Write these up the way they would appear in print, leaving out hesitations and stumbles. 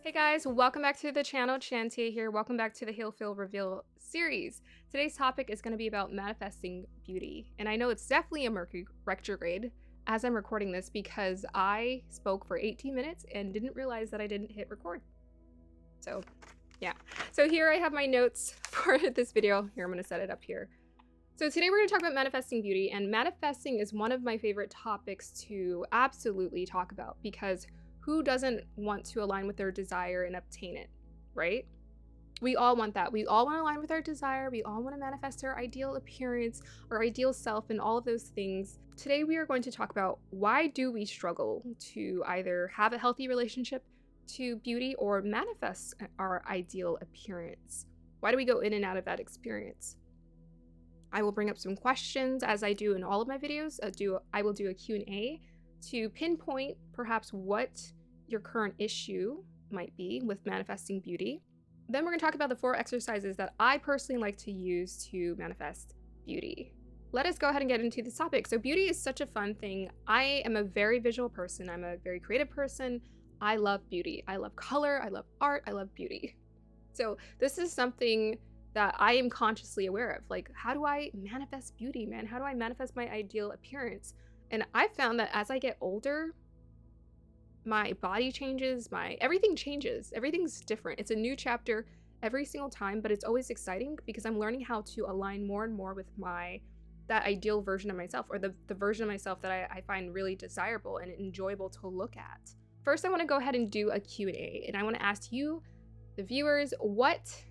Hey guys, welcome back to the channel. Shantia here. Welcome back to the Heal, Feel, Reveal series. Today's topic is going to be about manifesting beauty. And I know it's definitely a Mercury retrograde as I'm recording this because I spoke for 18 minutes and didn't realize that I didn't hit record. So yeah. So here I have my notes for this video. Here, I'm going to set it up here. So today we're going to talk about manifesting beauty, and manifesting is one of my favorite topics to absolutely talk about because who doesn't want to align with their desire and obtain it, right? We all want that. We all want to align with our desire. We all want to manifest our ideal appearance, our ideal self, and all of those things. Today we are going to talk about why do we struggle to either have a healthy relationship to beauty or manifest our ideal appearance. Why do we go in and out of that experience? I will bring up some questions as I do in all of my videos. I will do a Q&A to pinpoint perhaps what your current issue might be with manifesting beauty. Then we're going to talk about the 4 exercises that I personally like to use to manifest beauty. Let us go ahead and get into this topic. So beauty is such a fun thing. I am a very visual person. I'm a very creative person. I love beauty. I love color. I love art. I love beauty. So this is something that I am consciously aware of. Like, how do I manifest beauty, man? How do I manifest my ideal appearance? And I found that as I get older, my body changes, everything changes. Everything's different. It's a new chapter every single time, but it's always exciting because I'm learning how to align more and more with that ideal version of myself, or the version of myself that I find really desirable and enjoyable to look at. First, I want to go ahead and do a Q&A, and I want to ask you, the viewers,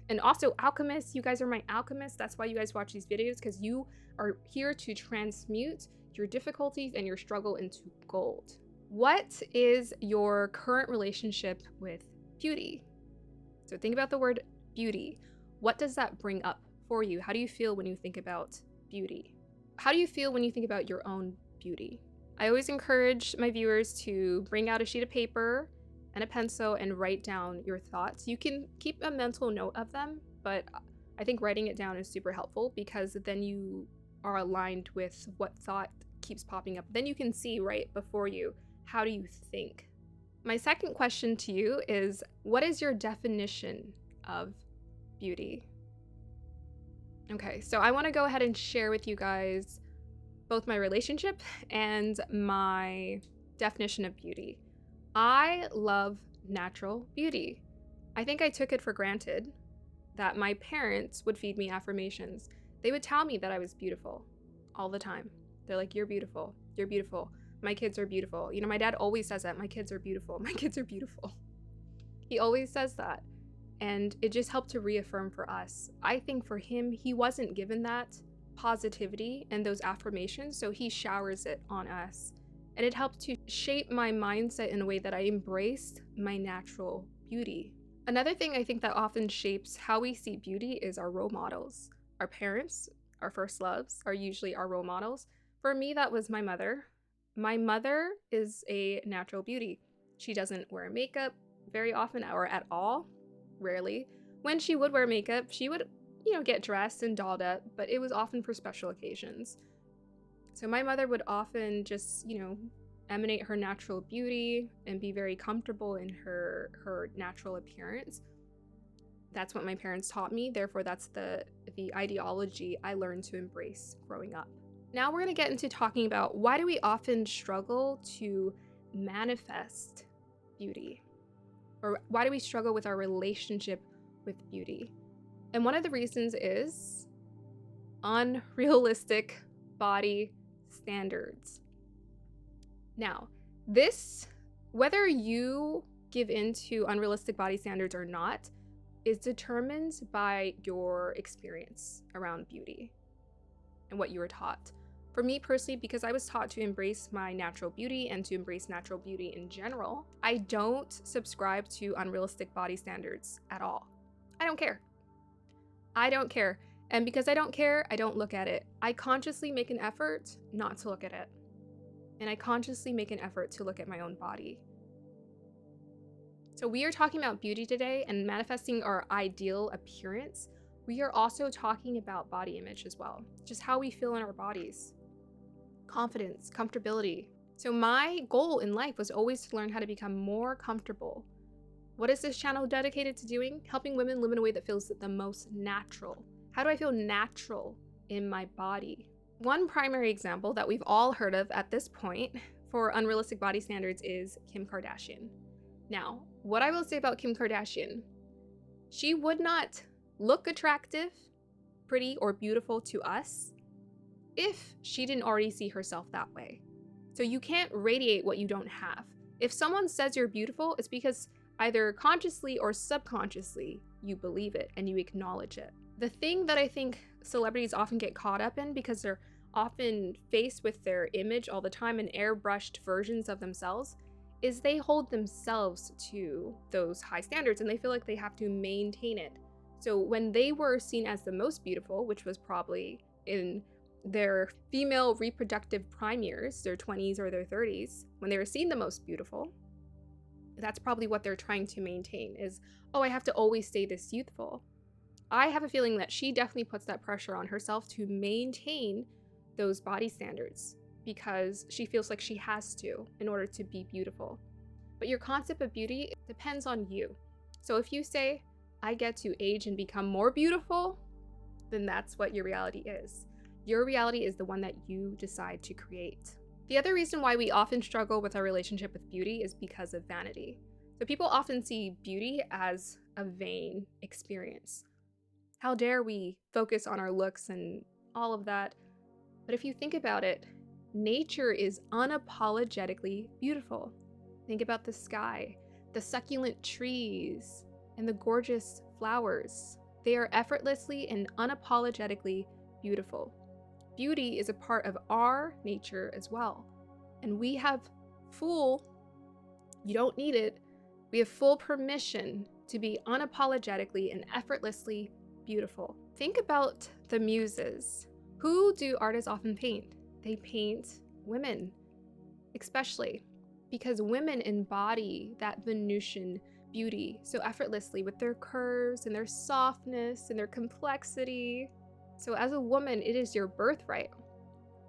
and also Alchemist, you guys are my alchemists. That's why you guys watch these videos, because you are here to transmute your difficulties and your struggle into gold. What is your current relationship with beauty? So think about the word beauty. What does that bring up for you? How do you feel when you think about beauty? How do you feel when you think about your own beauty? I always encourage my viewers to bring out a sheet of paper and a pencil and write down your thoughts. You can keep a mental note of them, but I think writing it down is super helpful because then you are aligned with what thought keeps popping up. Then you can see right before you, how do you think? My second question to you is, what is your definition of beauty? Okay, so I want to go ahead and share with you guys both my relationship and my definition of beauty. I love natural beauty. I think I took it for granted that my parents would feed me affirmations. They would tell me that I was beautiful all the time. They're like, you're beautiful. You're beautiful. My kids are beautiful. You know, my dad always says that. My kids are beautiful. My kids are beautiful. He always says that. And it just helped to reaffirm for us. I think for him, he wasn't given that positivity and those affirmations, so he showers it on us. And it helped to shape my mindset in a way that I embraced my natural beauty. Another thing I think that often shapes how we see beauty is our role models. Our parents, our first loves, are usually our role models. For me, that was my mother. My mother is a natural beauty. She doesn't wear makeup very often or at all, rarely. When she would wear makeup, she would, get dressed and dolled up, but it was often for special occasions. So my mother would often just, emanate her natural beauty and be very comfortable in her natural appearance. That's what my parents taught me. Therefore, that's the ideology I learned to embrace growing up. Now we're going to get into talking about why do we often struggle to manifest beauty? Or why do we struggle with our relationship with beauty? And one of the reasons is unrealistic body standards. Now, whether you give into unrealistic body standards or not, is determined by your experience around beauty and what you were taught. For me personally, because I was taught to embrace my natural beauty and to embrace natural beauty in general, I don't subscribe to unrealistic body standards at all. I don't care. I don't care. And because I don't care, I don't look at it. I consciously make an effort not to look at it. And I consciously make an effort to look at my own body. So we are talking about beauty today and manifesting our ideal appearance. We are also talking about body image as well, just how we feel in our bodies. Confidence, comfortability. So my goal in life was always to learn how to become more comfortable What is this channel dedicated to doing? Helping women live in a way that feels the most natural. How do I feel natural in my body? One primary example that we've all heard of at this point for unrealistic body standards is Kim Kardashian. Now, what I will say about Kim Kardashian, she would not look attractive, pretty, or beautiful to us if she didn't already see herself that way. So you can't radiate what you don't have. If someone says you're beautiful, it's because either consciously or subconsciously you believe it and you acknowledge it. The thing that I think celebrities often get caught up in, because they're often faced with their image all the time and airbrushed versions of themselves, is they hold themselves to those high standards and they feel like they have to maintain it. So when they were seen as the most beautiful, which was probably in their female reproductive prime years, their 20s or their 30s, when they were seen the most beautiful, that's probably what they're trying to maintain is, oh, I have to always stay this youthful. I have a feeling that she definitely puts that pressure on herself to maintain those body standards because she feels like she has to in order to be beautiful. But your concept of beauty depends on you. So if you say, I get to age and become more beautiful, then that's what your reality is. Your reality is the one that you decide to create. The other reason why we often struggle with our relationship with beauty is because of vanity. So people often see beauty as a vain experience. How dare we focus on our looks and all of that? But if you think about it, nature is unapologetically beautiful. Think about the sky, the succulent trees, and the gorgeous flowers. They are effortlessly and unapologetically beautiful. Beauty is a part of our nature as well. And we have you don't need it, we have full permission to be unapologetically and effortlessly beautiful. Think about the muses. Who do artists often paint? They paint women, especially because women embody that Venusian beauty so effortlessly with their curves and their softness and their complexity. So as a woman, it is your birthright.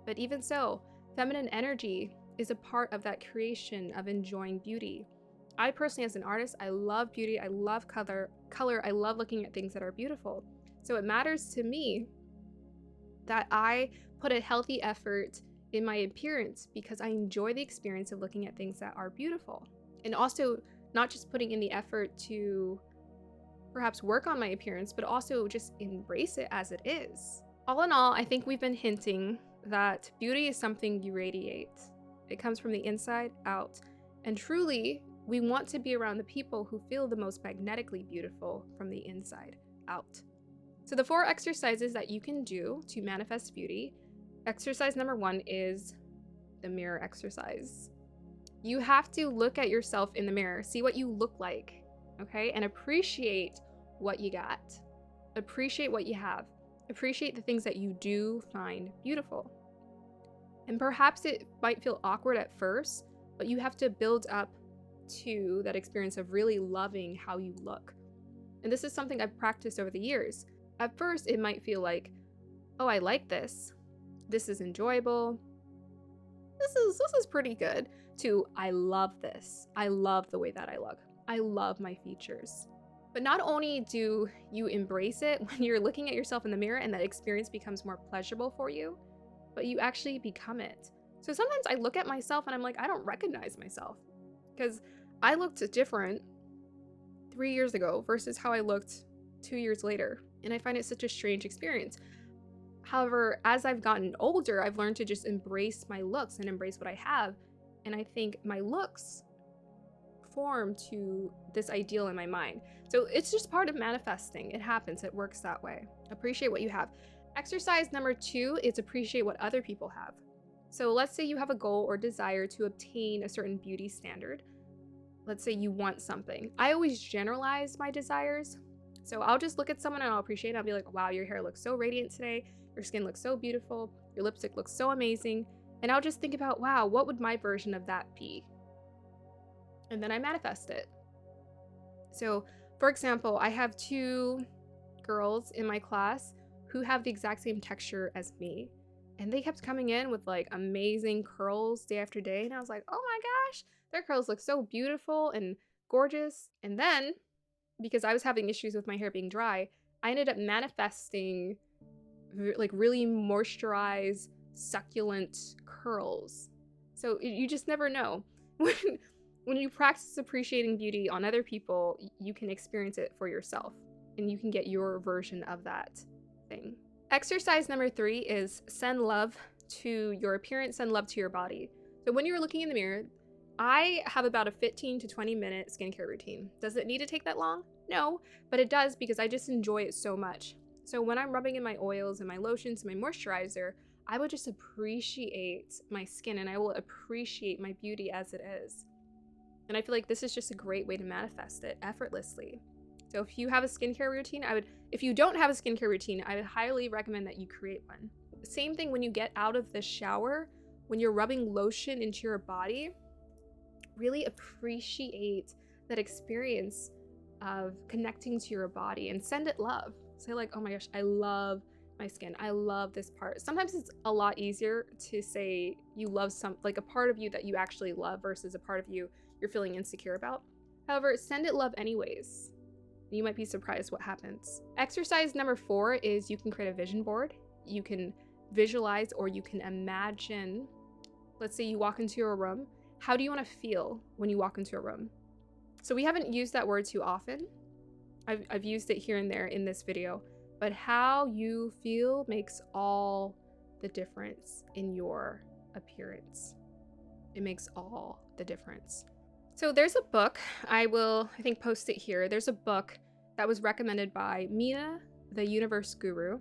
But even so, feminine energy is a part of that creation of enjoying beauty. I personally, as an artist, I love beauty, I love color, I love looking at things that are beautiful. So it matters to me that I put a healthy effort in my appearance because I enjoy the experience of looking at things that are beautiful. And also not just putting in the effort to perhaps work on my appearance, but also just embrace it as it is. All in all, I think we've been hinting that beauty is something you radiate. It comes from the inside out. And truly, we want to be around the people who feel the most magnetically beautiful from the inside out. So the 4 exercises that you can do to manifest beauty. Exercise number 1 is the mirror exercise. You have to look at yourself in the mirror, see what you look like, okay? And appreciate what you got. Appreciate what you have. Appreciate the things that you do find beautiful. And perhaps it might feel awkward at first, but you have to build up to that experience of really loving how you look. And this is something I've practiced over the years. At first, it might feel like, oh, I like this. This is enjoyable. This is pretty good. To, I love this. I love the way that I look. I love my features. But not only do you embrace it when you're looking at yourself in the mirror and that experience becomes more pleasurable for you, but you actually become it. So sometimes I look at myself and I'm like, I don't recognize myself because I looked different 3 years ago versus how I looked 2 years later. And I find it such a strange experience. However, as I've gotten older, I've learned to just embrace my looks and embrace what I have. And I think my looks form to this ideal in my mind. So it's just part of manifesting. It happens. It works that way. Appreciate what you have. Exercise number 2 is appreciate what other people have. So let's say you have a goal or desire to obtain a certain beauty standard. Let's say you want something. I always generalize my desires. So I'll just look at someone and I'll appreciate it. I'll be like, wow, your hair looks so radiant today. Your skin looks so beautiful. Your lipstick looks so amazing. And I'll just think about, wow, what would my version of that be? And then I manifest it. So, for example, I have 2 girls in my class who have the exact same texture as me. And they kept coming in with like amazing curls day after day. And I was like, oh my gosh, their curls look so beautiful and gorgeous. And then, because I was having issues with my hair being dry, I ended up manifesting like really moisturized, succulent curls. So you just never know. When you practice appreciating beauty on other people, you can experience it for yourself, and you can get your version of that thing. Exercise number 3 is send love to your appearance, send love to your body. So when you're looking in the mirror, I have about a 15 to 20 minute skincare routine. Does it need to take that long? No, but it does, because I just enjoy it so much. So when I'm rubbing in my oils and my lotions and my moisturizer, I will just appreciate my skin, and I will appreciate my beauty as it is. And I feel like this is just a great way to manifest it effortlessly. So if you have a skincare routine, if you don't have a skincare routine, I would highly recommend that you create one. Same thing when you get out of the shower, when you're rubbing lotion into your body, really appreciate that experience of connecting to your body and send it love. Say like, oh my gosh, I love my skin. I love this part. Sometimes it's a lot easier to say you love like a part of you that you actually love versus a part of you you're feeling insecure about. However, send it love anyways. You might be surprised what happens. Exercise number 4 is you can create a vision board. You can visualize, or you can imagine. Let's say you walk into a room. How do you want to feel when you walk into a room? So we haven't used that word too often. I've used it here and there in this video, but how you feel makes all the difference in your appearance. It makes all the difference. So there's a book, I think post it here. There's a book that was recommended by Mina, the universe guru,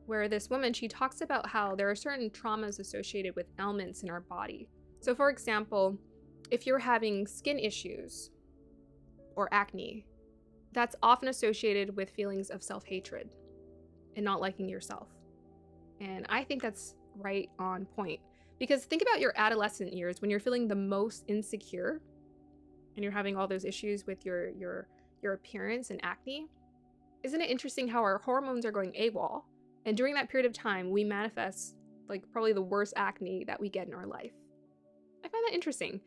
where this woman, she talks about how there are certain traumas associated with ailments in our body. So for example, if you're having skin issues or acne, that's often associated with feelings of self-hatred and not liking yourself. And I think that's right on point, because think about your adolescent years when you're feeling the most insecure and you're having all those issues with your appearance and acne. Isn't it interesting how our hormones are going AWOL? And during that period of time, we manifest like probably the worst acne that we get in our life. I find that interesting.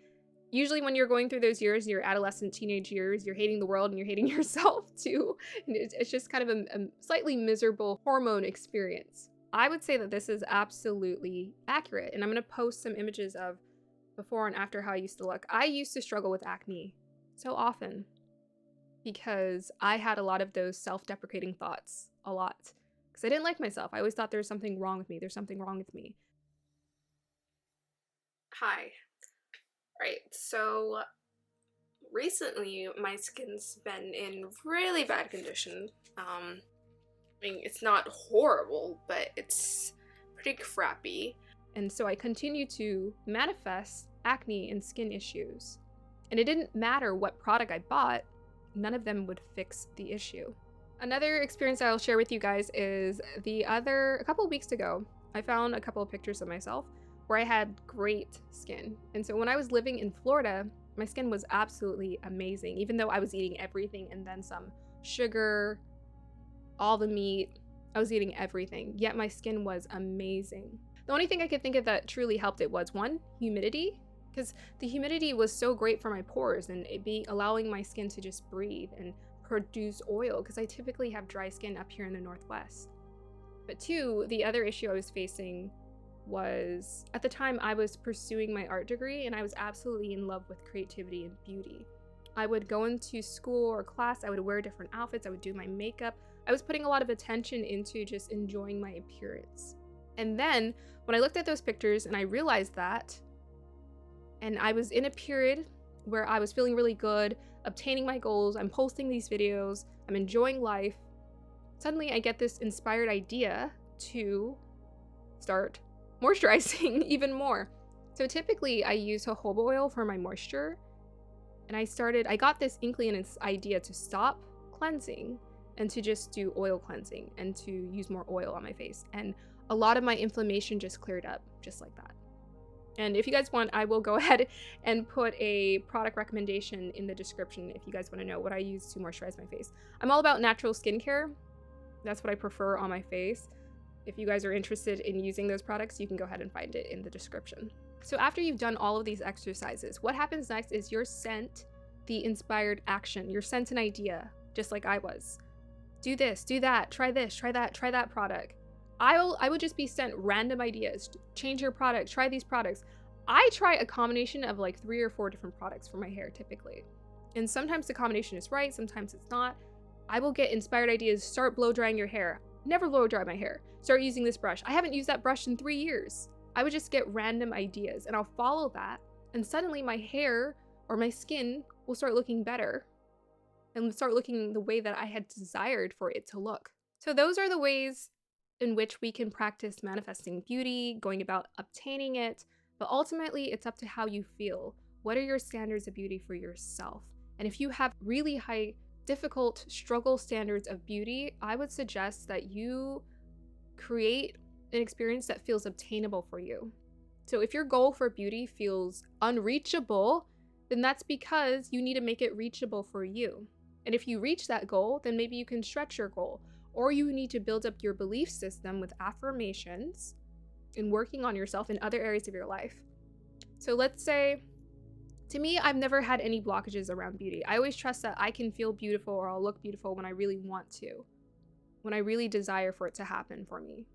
Usually when you're going through those years, your adolescent, teenage years, you're hating the world and you're hating yourself too. And it's just kind of a slightly miserable hormone experience. I would say that this is absolutely accurate. And I'm going to post some images of before and after how I used to look. I used to struggle with acne so often because I had a lot of those self-deprecating thoughts, a lot. Because I didn't like myself. I always thought there was something wrong with me. There's something wrong with me. Hi. Right, so recently my skin's been in really bad condition. I mean, it's not horrible, but it's pretty crappy. And so I continue to manifest acne and skin issues. And it didn't matter what product I bought, none of them would fix the issue. Another experience I'll share with you guys is a couple of weeks ago, I found a couple of pictures of myself where I had great skin. And so when I was living in Florida, my skin was absolutely amazing, even though I was eating everything and then some sugar, all the meat, I was eating everything, yet my skin was amazing. The only thing I could think of that truly helped it was one, humidity, because the humidity was so great for my pores and allowing my skin to just breathe and produce oil, because I typically have dry skin up here in the Northwest. But two, the other issue I was facing was, at the time I was pursuing my art degree and I was absolutely in love with creativity and beauty. I would go into school or class, I would wear different outfits, I would do my makeup. I was putting a lot of attention into just enjoying my appearance. And then when I looked at those pictures and I realized that, and I was in a period where I was feeling really good, obtaining my goals, I'm posting these videos, I'm enjoying life, suddenly I get this inspired idea to start moisturizing even more. So typically I use jojoba oil for my moisture, and I got this inkling and this idea to stop cleansing and to just do oil cleansing and to use more oil on my face. And a lot of my inflammation just cleared up just like that. And if you guys want, I will go ahead and put a product recommendation in the description if you guys want to know what I use to moisturize my face. I'm all about natural skincare. That's what I prefer on my face. If you guys are interested in using those products, you can go ahead and find it in the description. So after you've done all of these exercises, what happens next is your scent, the inspired action. You're sent an idea, just like I was. Do this, do that, try this, try that product. I would just be sent random ideas. Change your product, try these products. I try a combination of like 3 or 4 different products for my hair typically. And sometimes the combination is right, sometimes it's not. I will get inspired ideas, start blow drying your hair. Never blow dry my hair. Start using this brush. I haven't used that brush in 3 years. I would just get random ideas and I'll follow that. And suddenly my hair or my skin will start looking better and start looking the way that I had desired for it to look. So those are the ways in which we can practice manifesting beauty, going about obtaining it, but ultimately it's up to how you feel. What are your standards of beauty for yourself? And if you have really high, difficult, struggle standards of beauty, I would suggest that you create an experience that feels obtainable for you. So if your goal for beauty feels unreachable, then that's because you need to make it reachable for you. And if you reach that goal, then maybe you can stretch your goal, or you need to build up your belief system with affirmations and working on yourself in other areas of your life. So let's say, to me, I've never had any blockages around beauty. I always trust that I can feel beautiful or I'll look beautiful when I really want to, when I really desire for it to happen for me.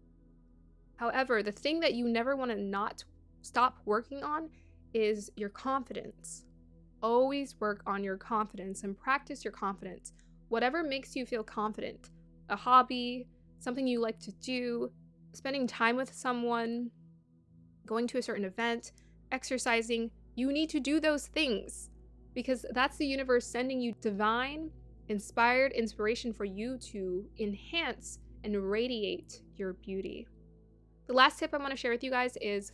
However, the thing that you never want to not stop working on is your confidence. Always work on your confidence and practice your confidence. Whatever makes you feel confident, a hobby, something you like to do, spending time with someone, going to a certain event, exercising, you need to do those things because that's the universe sending you divine, inspired inspiration for you to enhance and radiate your beauty. The last tip I want to share with you guys is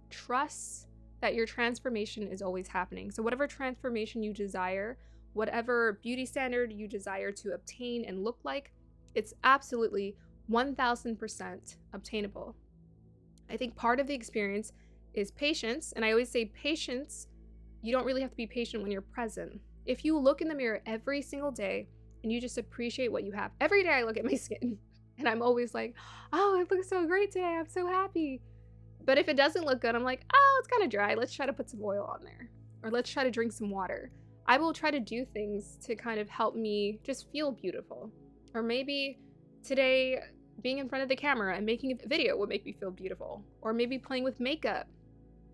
trust that your transformation is always happening. So whatever transformation you desire, whatever beauty standard you desire to obtain and look like, it's absolutely 1000% obtainable. I think part of the experience is patience. And I always say patience, you don't really have to be patient when you're present. If you look in the mirror every single day and you just appreciate what you have. Every day I look at my skin and I'm always like, oh, it looks so great today. I'm so happy. But if it doesn't look good, I'm like, oh, it's kind of dry. Let's try to put some oil on there. Or let's try to drink some water. I will try to do things to kind of help me just feel beautiful. Or maybe today being in front of the camera and making a video would make me feel beautiful. Or maybe playing with makeup,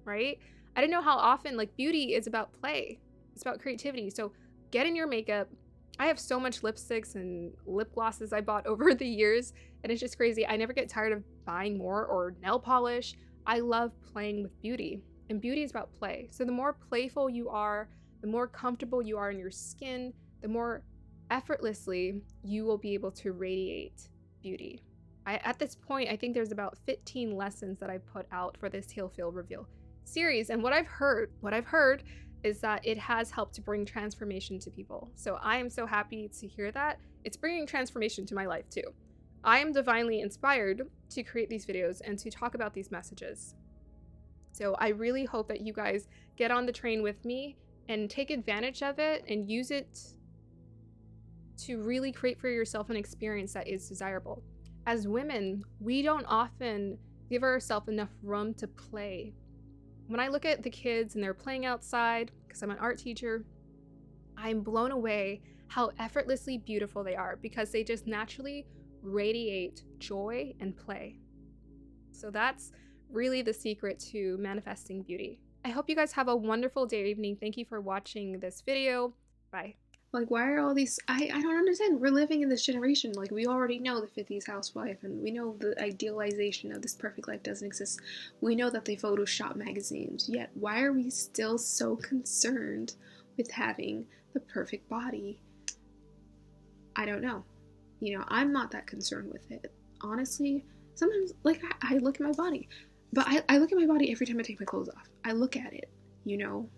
right? I don't know how often, like, beauty is about play. It's about creativity. So get in your makeup. I have so much lipsticks and lip glosses I bought over the years, and it's just crazy. I never get tired of buying more, or nail polish. I love playing with beauty, and beauty is about play. So the more playful you are, the more comfortable you are in your skin, the more effortlessly you will be able to radiate beauty. At this point, I think there's about 15 lessons that I put out for this Heal, Feel, Reveal series. And what I've heard is that it has helped to bring transformation to people. So I am so happy to hear that. It's bringing transformation to my life too. I am divinely inspired to create these videos and to talk about these messages. So I really hope that you guys get on the train with me and take advantage of it and use it to really create for yourself an experience that is desirable. As women, we don't often give ourselves enough room to play. When I look at the kids and they're playing outside, because I'm an art teacher, I'm blown away how effortlessly beautiful they are because they just naturally radiate joy and play. So that's really the secret to manifesting beauty. I hope you guys have a wonderful day or evening. Thank you for watching this video. Bye. Like, why are all these, I don't understand. We're living in this generation. Like, we already know the 50s housewife, and we know the idealization of this perfect life doesn't exist. We know that they Photoshop magazines. Yet, why are we still so concerned with having the perfect body? I don't know. You know, I'm not that concerned with it. Honestly, sometimes, like, I look at my body. But I look at my body every time I take my clothes off. I look at it, you know.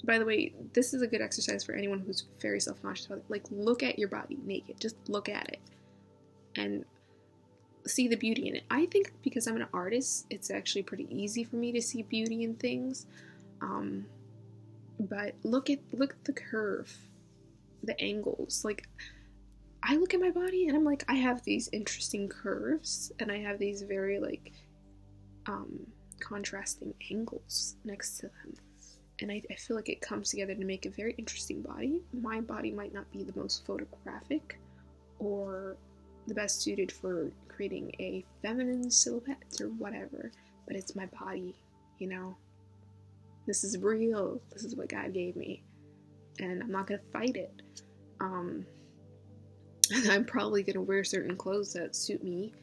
By the way, this is a good exercise for anyone who's very self-conscious about it. Like, look at your body naked. Just look at it. And see the beauty in it. I think because I'm an artist, it's actually pretty easy for me to see beauty in things. But look at the curve. The angles. Like, I look at my body and I'm like, I have these interesting curves. And I have these very, like, contrasting angles next to them. I feel like it comes together to make a very interesting body. My body might not be the most photographic or the best suited for creating a feminine silhouette or whatever, but it's my body, you know? This is real. This is what God gave me, and I'm not gonna fight it. I'm probably gonna wear certain clothes that suit me,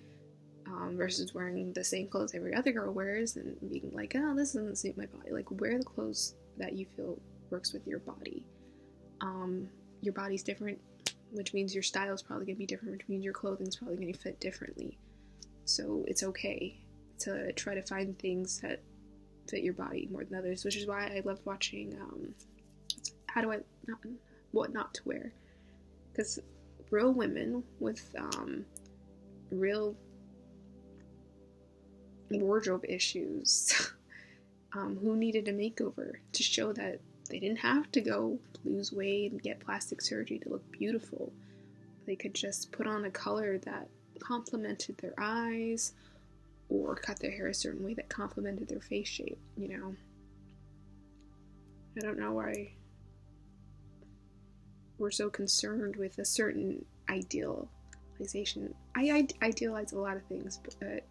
versus wearing the same clothes every other girl wears and being like, oh, this doesn't suit my body. Like, wear the clothes that you feel works with your body. Your body's different, which means your style is probably going to be different, which means your clothing's probably going to fit differently. So it's okay to try to find things that fit your body more than others, which is why I love watching what not to wear. Because real women with real wardrobe issues who needed a makeover to show that they didn't have to go lose weight and get plastic surgery to look beautiful. They could just put on a color that complemented their eyes, or cut their hair a certain way that complemented their face shape, you know? I don't know why we're so concerned with a certain idealization. I idealize a lot of things, but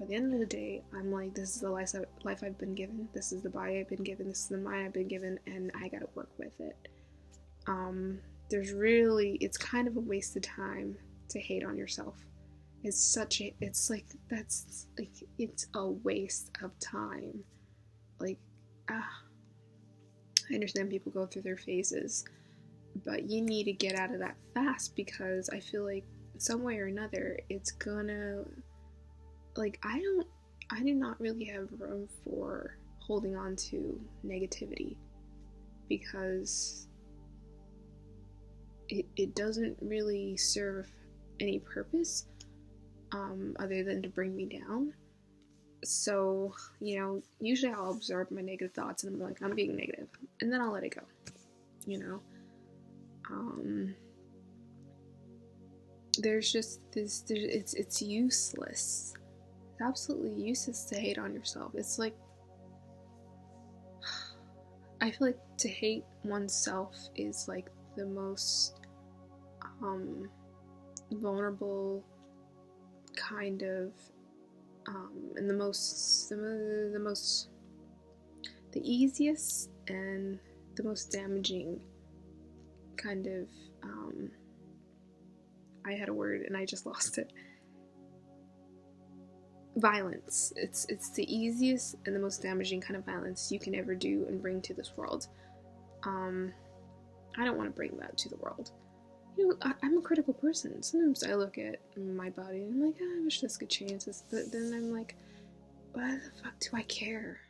by the end of the day, I'm like, this is the life I've been given, this is the body I've been given, this is the mind I've been given, and I gotta work with it. It's kind of a waste of time to hate on yourself. It's a waste of time. Like, I understand people go through their phases, but you need to get out of that fast, because I feel like some way or another, it's gonna, like, I do not really have room for holding on to negativity, because it doesn't really serve any purpose other than to bring me down. So, you know, usually I'll absorb my negative thoughts and I'm like, I'm being negative, and then I'll let it go, you know? There's just this, it's useless. It's absolutely useless to hate on yourself. It's like, I feel like to hate oneself is like the most vulnerable kind of and the easiest and the most damaging kind of I had a word and I just lost it. Violence. It's the easiest and the most damaging kind of violence you can ever do and bring to this world. I don't want to bring that to the world. You know, I'm a critical person. Sometimes I look at my body and I'm like, oh, I wish this could change this, but then I'm like, why the fuck do I care?